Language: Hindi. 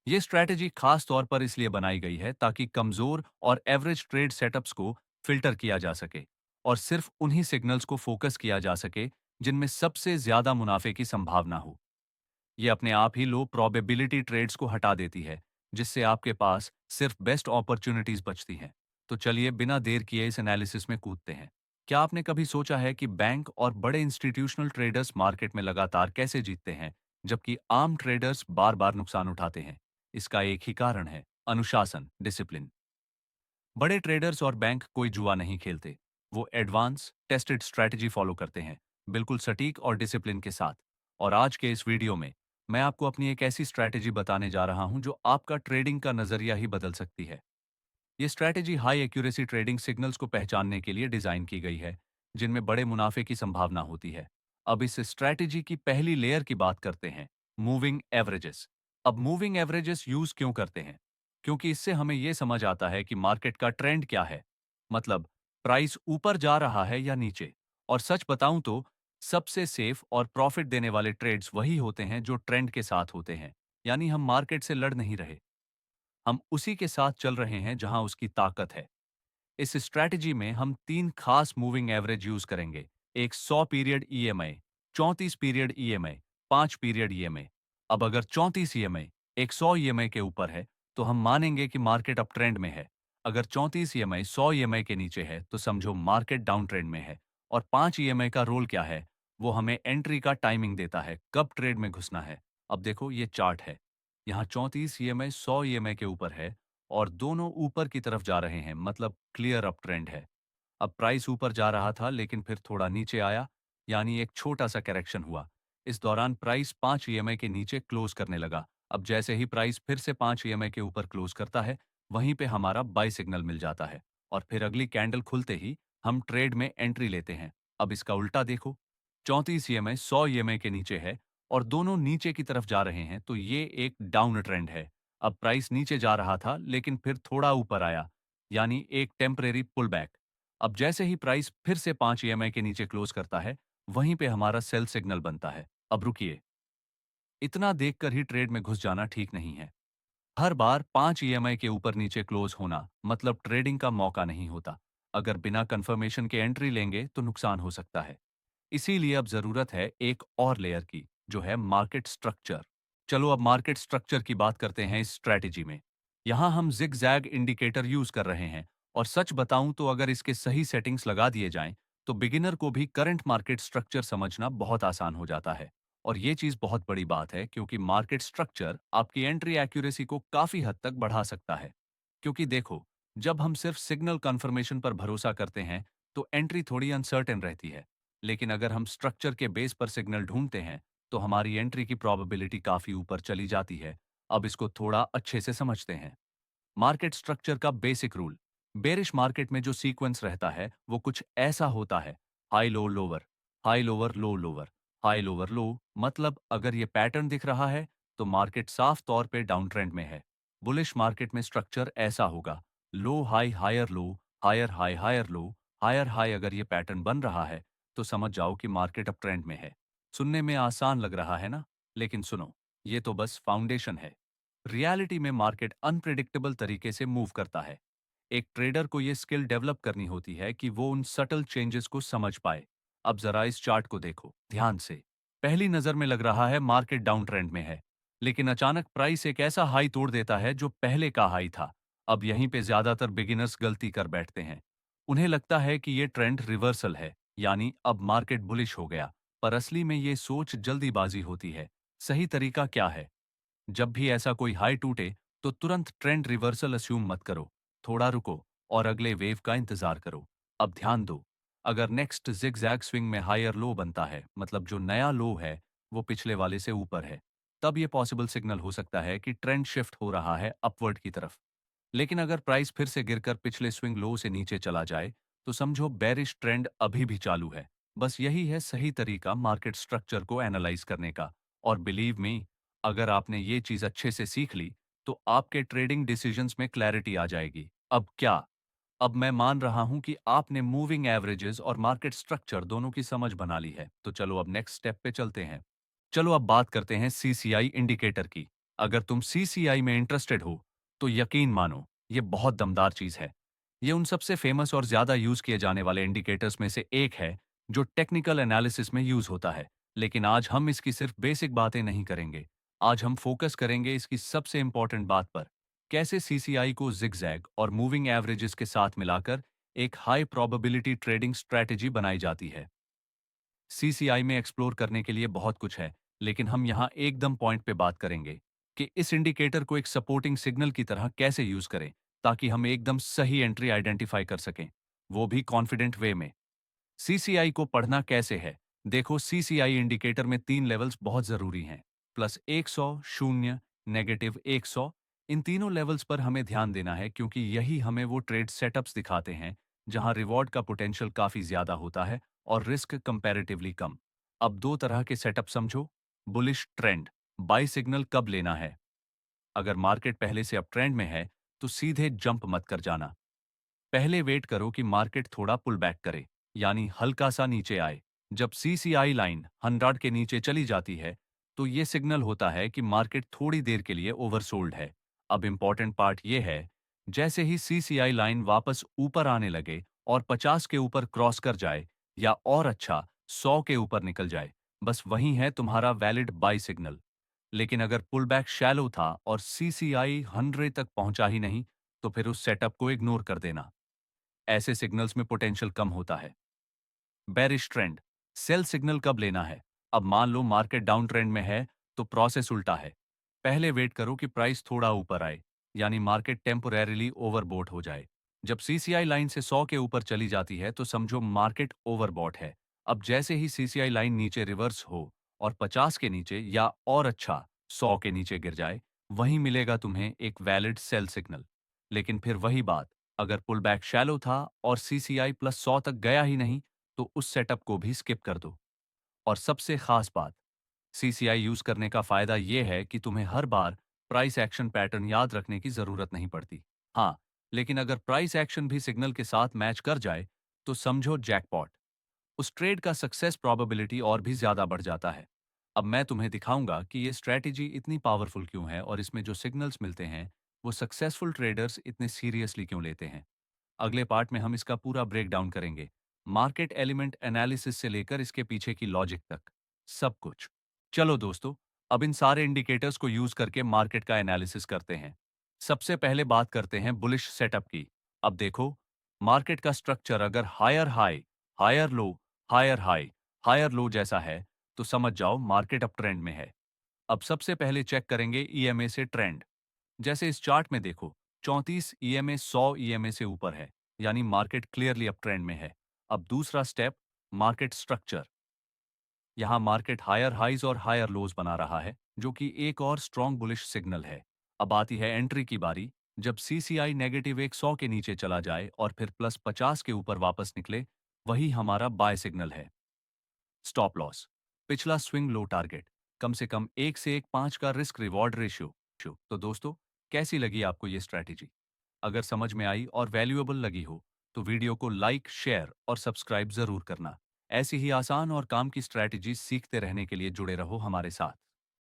ये स्ट्रैटेजी खास तौर पर इसलिए बनाई गई है ताकि कमजोर और एवरेज ट्रेड सेटअप्स को फिल्टर किया जा सके और सिर्फ उन्हीं सिग्नल्स को फोकस किया जा सके जिनमें सबसे ज्यादा मुनाफे की संभावना हो। ये अपने आप ही लो प्रोबेबिलिटी ट्रेड्स को हटा देती है, जिससे आपके पास सिर्फ बेस्ट अपॉर्चुनिटीज बचती हैं। तो चलिए बिना देर किए इस एनालिसिस में कूदते हैं। क्या आपने कभी सोचा है कि बैंक और बड़े इंस्टीट्यूशनल ट्रेडर्स मार्केट में लगातार कैसे जीतते हैं, जबकि आम ट्रेडर्स बार बार नुकसान उठाते हैं? इसका एक ही कारण है, अनुशासन, डिसिप्लिन। बड़े ट्रेडर्स और बैंक कोई जुआ नहीं खेलते। वो एडवांस टेस्टेड स्ट्रैटेजी फॉलो करते हैं, बिल्कुल सटीक और डिसिप्लिन के साथ। और आज के इस वीडियो में मैं आपको अपनी एक ऐसी स्ट्रैटेजी बताने जा रहा हूं जो आपका ट्रेडिंग का नजरिया ही बदल सकती है। ये strategy high accuracy trading signals को पहचानने के लिए डिजाइन की गई है, जिनमें बड़े मुनाफे की संभावना होती है। अब इस स्ट्रैटेजी की पहली लेयर की बात करते हैं, मूविंग एवरेजेस। अब मूविंग एवरेजेस यूज क्यों करते हैं? क्योंकि इससे हमें यह समझ आता है कि मार्केट का ट्रेंड क्या है, मतलब प्राइस ऊपर जा रहा है या नीचे। और सच बताऊं तो सबसे सेफ और प्रॉफिट देने वाले ट्रेड्स वही होते हैं जो ट्रेंड के साथ होते हैं। यानी हम मार्केट से लड़ नहीं रहे, हम उसी के साथ चल रहे हैं जहां उसकी ताकत है। इस स्ट्रैटेजी में हम तीन खास मूविंग एवरेज यूज करेंगे। एक 100 period EMI, 34 period EMI, 5 period EMI. अब अगर 34 ईएमआई 100 ईएमआई के ऊपर है तो हम मानेंगे कि मार्केट अप ट्रेंड में है। अगर 34 ईएमआई 100 ईएमआई के नीचे है तो समझो मार्केट डाउन ट्रेंड में है। और 5 ईएमआई का रोल क्या है? वो हमें एंट्री का टाइमिंग देता है, कब ट्रेड में घुसना है। अब देखो ये चार्ट है, यहाँ 34 ईएमआई 100 ईएमआई के ऊपर है और दोनों ऊपर की तरफ जा रहे हैं, मतलब क्लियर अप ट्रेंड है। अब प्राइस ऊपर जा रहा था लेकिन फिर थोड़ा नीचे आया, यानी एक छोटा सा करेक्शन हुआ। इस दौरान प्राइस 5 ईएमआई के नीचे क्लोज करने लगा। अब जैसे ही प्राइस फिर से 5 ईएमआई के ऊपर क्लोज करता है, वहीं पे हमारा बाय सिग्नल मिल जाता है और फिर अगली कैंडल खुलते ही हम ट्रेड में एंट्री लेते हैं। अब इसका उल्टा देखो, 34 ईएमआई 100 ईएमआई के नीचे है और दोनों नीचे की तरफ जा रहे हैं, तो ये एक डाउन ट्रेंड है। अब प्राइस नीचे जा रहा था लेकिन फिर थोड़ा ऊपर आया, यानी एक टेम्परेरी पुल बैक। अब जैसे ही प्राइस फिर से 5 ईएमआई के नीचे क्लोज करता है, वहीं पे हमारा सेल सिग्नल बनता है। अब रुकिए, इतना देखकर ही ट्रेड में घुस जाना ठीक नहीं है। हर बार 5 ईएमआई के ऊपर नीचे क्लोज होना मतलब ट्रेडिंग का मौका नहीं होता। अगर बिना कंफर्मेशन के एंट्री लेंगे तो नुकसान हो सकता है। इसीलिए अब जरूरत है एक और लेयर की, जो है मार्केट स्ट्रक्चर। चलो अब मार्केट स्ट्रक्चर की बात करते हैं इस स्ट्रैटेजी में। यहां हम जिग जैग इंडिकेटर यूज कर रहे हैं और सच बताऊं तो अगर इसके सही सेटिंग्स लगा दिए जाएं तो बिगिनर को भी करंट मार्केट स्ट्रक्चर समझना बहुत आसान हो जाता है। और ये चीज बहुत बड़ी बात है क्योंकि मार्केट स्ट्रक्चर आपकी एंट्री एक्यूरेसी को काफी हद तक बढ़ा सकता है। क्योंकि देखो, जब हम सिर्फ सिग्नल कंफर्मेशन पर भरोसा करते हैं तो एंट्री थोड़ी अनसर्टेन रहती है। लेकिन अगर हम स्ट्रक्चर के बेस पर सिग्नल ढूंढते हैं तो हमारी एंट्री की प्रोबेबिलिटी काफी ऊपर चली जाती है। अब इसको थोड़ा अच्छे से समझते हैं। मार्केट स्ट्रक्चर का बेसिक रूल, बेरिश मार्केट में जो सीक्वेंस रहता है वो कुछ ऐसा होता है, high low lower, high lower लो लोअर, हाई लोअर लो। मतलब अगर ये पैटर्न दिख रहा है तो मार्केट साफ तौर पे डाउन ट्रेंड में है। बुलिश मार्केट में स्ट्रक्चर ऐसा होगा, low high higher low, higher high higher low, higher high. अगर ये पैटर्न बन रहा है तो समझ जाओ कि मार्केट अप ट्रेंड में है। सुनने में आसान लग रहा है ना? लेकिन सुनो, ये तो बस फाउंडेशन है। रियलिटी में मार्केट अनप्रिडिक्टेबल तरीके से मूव करता है। एक ट्रेडर को यह स्किल डेवलप करनी होती है कि वो उन सटल चेंजेस को समझ पाए। अब जरा इस चार्ट को देखो ध्यान से। पहली नजर में लग रहा है मार्केट डाउन ट्रेंड में है, लेकिन अचानक प्राइस एक ऐसा हाई तोड़ देता है जो पहले का हाई था। अब यहीं पे ज्यादातर बिगिनर्स गलती कर बैठते हैं। उन्हें लगता है कि ये ट्रेंड रिवर्सल है, यानी अब मार्केट बुलिश हो गया। पर असली में ये सोच जल्दीबाजी होती है। सही तरीका क्या है? जब भी ऐसा कोई हाई टूटे तो तुरंत ट्रेंड रिवर्सल अस्यूम मत करो। थोड़ा रुको और अगले वेव का इंतजार करो। अब ध्यान दो, अगर नेक्स्ट जिगजैग स्विंग में हायर लो बनता है, मतलब जो नया लो है वो पिछले वाले से ऊपर है, तब ये पॉसिबल सिग्नल हो सकता है कि ट्रेंड शिफ्ट हो रहा है अपवर्ड की तरफ। लेकिन अगर प्राइस फिर से गिरकर पिछले स्विंग लो से नीचे चला जाए तो समझो बेरिश ट्रेंड अभी भी चालू है। बस यही है सही तरीका मार्केट स्ट्रक्चर को एनालाइज करने का। और बिलीव मी, अगर आपने ये चीज अच्छे से सीख ली तो आपके ट्रेडिंग डिसीजंस में क्लैरिटी आ जाएगी। अब क्या? अब मैं मान रहा हूं कि आपने मूविंग एवरेजेस और मार्केट स्ट्रक्चर दोनों की समझ बना ली है, तो चलो अब नेक्स्ट स्टेप पे चलते हैं। चलो अब बात करते हैं सीसीआई इंडिकेटर की। अगर तुम सीसीआई में इंटरेस्टेड हो, तो यकीन मानो, ये बहुत दमदार चीज है। ये उन सबसे फेमस और ज्यादा यूज किए जाने वाले इंडिकेटर्स में से एक है, जो टेक्निकल एनालिसिस में यूज होता है। लेकिन आज हम इसकी सिर्फ बेसिक बातें नहीं करेंगे। आज हम फोकस करेंगे इसकी सबसे इंपॉर्टेंट बात पर, कैसे सीसीआई को जिगजैग और मूविंग एवरेजेस के साथ मिलाकर एक हाई प्रोबेबिलिटी ट्रेडिंग स्ट्रैटेजी बनाई जाती है। सीसीआई में एक्सप्लोर करने के लिए बहुत कुछ है, लेकिन हम यहाँ एकदम पॉइंट पे बात करेंगे कि इस इंडिकेटर को एक सपोर्टिंग सिग्नल की तरह कैसे यूज करें, ताकि हम एकदम सही एंट्री आइडेंटिफाई कर सकें, वो भी कॉन्फिडेंट वे में। सीसीआई को पढ़ना कैसे है? देखो, सीसीआई इंडिकेटर में 3 लेवल्स बहुत जरूरी हैं, +100, 0, -100। इन तीनों लेवल्स पर हमें ध्यान देना है, क्योंकि यही हमें वो ट्रेड सेटअप्स दिखाते हैं जहां रिवॉर्ड का पोटेंशियल काफी ज्यादा होता है और रिस्क कंपैरेटिवली कम। अब दो तरह के सेटअप समझो। बुलिश ट्रेंड, बाई सिग्नल कब लेना है? अगर मार्केट पहले से अप ट्रेंड में है, तो सीधे जंप मत कर जाना। पहले वेट करो कि मार्केट थोड़ा पुल बैक करे, यानी हल्का सा नीचे आए। जब सीसीआई लाइन 100 के नीचे चली जाती है, तो ये सिग्नल होता है कि मार्केट थोड़ी देर के लिए ओवरसोल्ड है। अब इंपॉर्टेंट पार्ट ये है, जैसे ही सीसीआई लाइन वापस ऊपर आने लगे और 50 के ऊपर क्रॉस कर जाए, या और अच्छा 100 के ऊपर निकल जाए, बस वही है तुम्हारा वैलिड बाई सिग्नल। लेकिन अगर पुल बैक शैलो था और सीसीआई 100 तक पहुंचा ही नहीं, तो फिर उस सेटअप को इग्नोर कर देना। ऐसे सिग्नल्स में पोटेंशियल कम होता है। बेरिश ट्रेंड, सेल सिग्नल कब लेना है? अब मान लो मार्केट डाउन ट्रेंड में है, तो प्रोसेस उल्टा है। पहले वेट करो कि प्राइस थोड़ा ऊपर आए, यानी मार्केट टेम्पोरेरीली ओवरबॉट हो जाए। जब सीसीआई लाइन से 100 के ऊपर चली जाती है, तो समझो मार्केट ओवरबॉट है। अब जैसे ही सीसीआई लाइन नीचे रिवर्स हो और 50 के नीचे, या और अच्छा 100 के नीचे गिर जाए, वहीं मिलेगा तुम्हें एक वैलिड सेल सिग्नल। लेकिन फिर वही बात, अगर पुल बैक शैलो था और सीसीआई +100 तक गया ही नहीं, तो उस सेटअप को भी स्किप कर दो। और सबसे खास बात, सीसीआई यूज करने का फायदा यह है कि तुम्हें हर बार प्राइस एक्शन पैटर्न याद रखने की जरूरत नहीं पड़ती। हाँ, लेकिन अगर प्राइस एक्शन भी सिग्नल के साथ मैच कर जाए, तो समझो जैकपॉट। उस ट्रेड का सक्सेस प्रोबेबिलिटी और भी ज्यादा बढ़ जाता है। अब मैं तुम्हें दिखाऊंगा कि ये स्ट्रैटेजी इतनी पावरफुल क्यों है, और इसमें जो सिग्नल्स मिलते हैं, वो सक्सेसफुल ट्रेडर्स इतने सीरियसली क्यों लेते हैं। अगले पार्ट में हम इसका पूरा ब्रेक डाउन करेंगे, मार्केट एलिमेंट एनालिसिस से लेकर इसके पीछे की लॉजिक तक, सब कुछ। चलो दोस्तों, अब इन सारे इंडिकेटर्स को यूज करके मार्केट का एनालिसिस करते हैं। सबसे पहले बात करते हैं बुलिश सेटअप की। अब देखो, मार्केट का स्ट्रक्चर अगर higher high, higher low, higher high, higher low जैसा है, तो समझ जाओ मार्केट अप ट्रेंड में है। अब सबसे पहले चेक करेंगे ईएमए से ट्रेंड। जैसे इस चार्ट में देखो, 34 ईएमए 100 ईएमए से ऊपर है, यानी मार्केट क्लियरली अप ट्रेंड में है। अब दूसरा स्टेप, मार्केट स्ट्रक्चर। यहाँ मार्केट हायर हाइज और हायर लोज बना रहा है, जो कि एक और स्ट्रॉन्ग बुलिश सिग्नल है। अब आती है एंट्री की बारी। जब सीसीआई नेगेटिव 100 के नीचे चला जाए और फिर +50 के ऊपर वापस निकले, वही हमारा बाय सिग्नल है। स्टॉप लॉस, पिछला स्विंग लो टारगेट, कम से कम 1 से 1.5 का रिस्क रिवॉर्ड रेशियो। तो दोस्तों, कैसी लगी आपको ये स्ट्रैटेजी? अगर समझ में आई और वैल्यूएबल लगी हो, तो वीडियो को लाइक, शेयर और सब्सक्राइब जरूर करना। ऐसी ही आसान और काम की स्ट्रैटेजी सीखते रहने के लिए जुड़े रहो हमारे साथ।